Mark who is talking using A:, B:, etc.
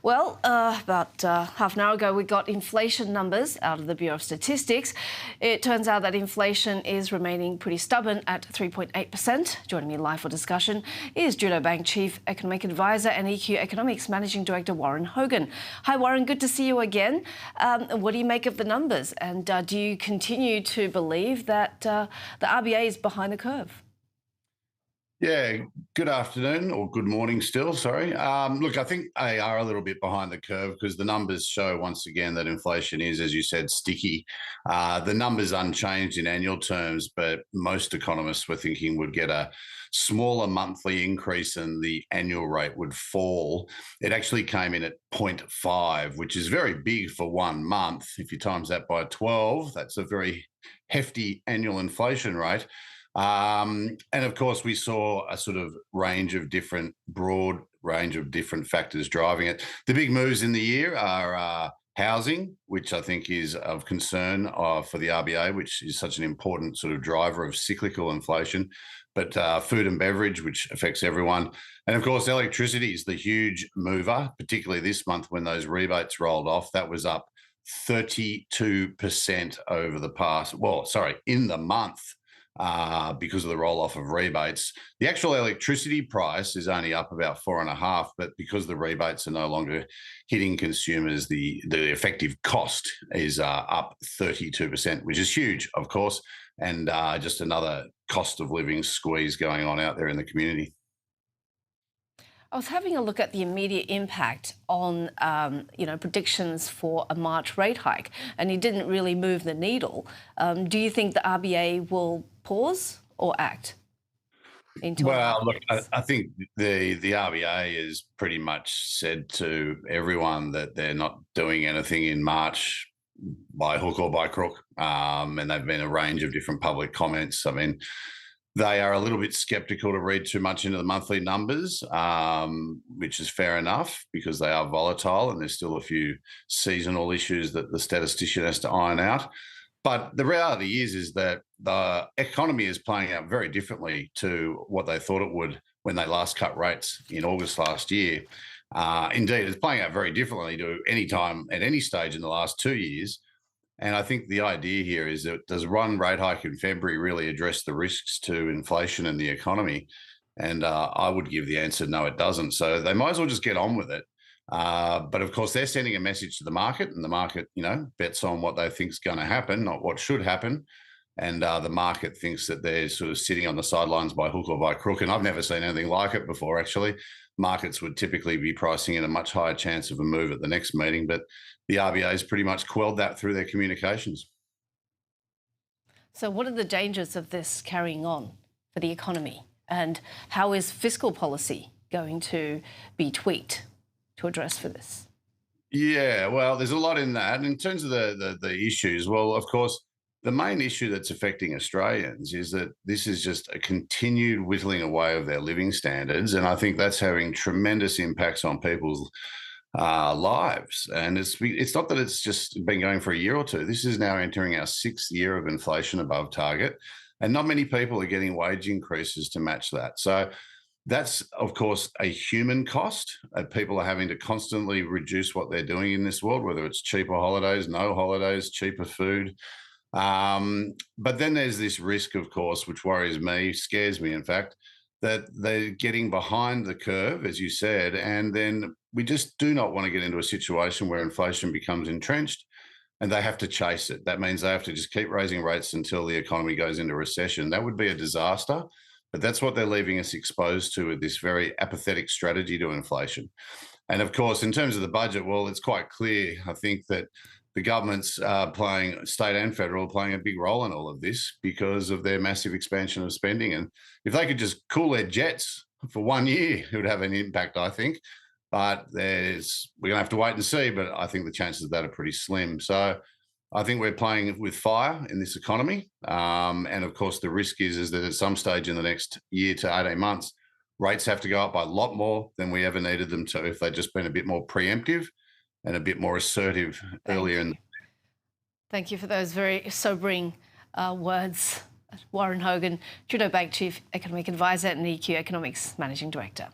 A: Well, about half an hour ago, we got inflation numbers out of the Bureau of Statistics. It turns out that inflation is remaining pretty stubborn at 3.8%. Joining me live for discussion is Judo Bank Chief Economic Advisor and EQ Economics Managing Director Warren Hogan. Hi, Warren. Good to see you again. What do you make of the numbers? And do you continue to believe that the RBA is behind the curve?
B: Yeah, good afternoon or good morning still, sorry. Look, I think they are a little bit behind the curve because the numbers show once again that inflation is, as you said, sticky. The numbers unchanged in annual terms, but most economists were thinking would get a smaller monthly increase and the annual rate would fall. It actually came in at 0.5, which is very big for 1 month. If you times that by 12, that's a very hefty annual inflation rate. And of course, we saw a sort of broad range of different factors driving it. The big moves in the year are housing, which I think is of concern for the RBA, which is such an important sort of driver of cyclical inflation, but food and beverage, which affects everyone. And of course, electricity is the huge mover, particularly this month when those rebates rolled off. That was up 32% over the past, in the month. Because of the roll-off of rebates. The actual electricity price is only up about 4.5%, but because the rebates are no longer hitting consumers, the effective cost is up 32%, which is huge, of course, and just another cost of living squeeze going on out there in the community.
A: I was having a look at the immediate impact on, predictions for a March rate hike, and it didn't really move the needle. Do you think the RBA will pause or act?
B: Well, look, I think the RBA has pretty much said to everyone that they're not doing anything in March by hook or by crook, and they've been a range of different public comments. I mean, they are a little bit sceptical to read too much into the monthly numbers, which is fair enough because they are volatile and there's still a few seasonal issues that the statistician has to iron out. But the reality is that the economy is playing out very differently to what they thought it would when they last cut rates in August last year. Indeed, it's playing out very differently to any time at any stage in the last 2 years. And I think the idea here is that does one rate hike in February really address the risks to inflation and the economy? And I would give the answer, no, it doesn't. So they might as well just get on with it. But of course, they're sending a message to the market, and the market, bets on what they think is going to happen, not what should happen. And the market thinks that they're sort of sitting on the sidelines by hook or by crook. And I've never seen anything like it before, actually. Markets would typically be pricing in a much higher chance of a move at the next meeting, but the RBA has pretty much quelled that through their communications.
A: So what are the dangers of this carrying on for the economy? And how is fiscal policy going to be tweaked to address for this?
B: Yeah, well, there's a lot in that. And in terms of the issues, well, of course, the main issue that's affecting Australians is that this is just a continued whittling away of their living standards. And I think that's having tremendous impacts on people's lives. And it's not that it's just been going for a year or two. This is now entering our 6th year of inflation above target. And not many people are getting wage increases to match that. So that's, of course, a human cost. People are having to constantly reduce what they're doing in this world, whether it's cheaper holidays, no holidays, cheaper food. But then there's this risk, of course, which worries me, scares me, in fact, that they're getting behind the curve, as you said, and then we just do not want to get into a situation where inflation becomes entrenched and they have to chase it. That means they have to just keep raising rates until the economy goes into recession. That would be a disaster, but that's what they're leaving us exposed to with this very apathetic strategy to inflation. And of course, in terms of the budget, well, it's quite clear, I think, that the government's playing, state and federal, playing a big role in all of this because of their massive expansion of spending. And if they could just cool their jets for 1 year, it would have an impact, I think. But we're going to have to wait and see. But I think the chances of that are pretty slim. So I think we're playing with fire in this economy. And of course, the risk is that at some stage in the next year to 18 months, rates have to go up by a lot more than we ever needed them to if they'd just been a bit more preemptive and a bit more assertive earlier.
A: Thank you for those very sobering words. Warren Hogan, Judo Bank Chief Economic Advisor and EQ Economics Managing Director.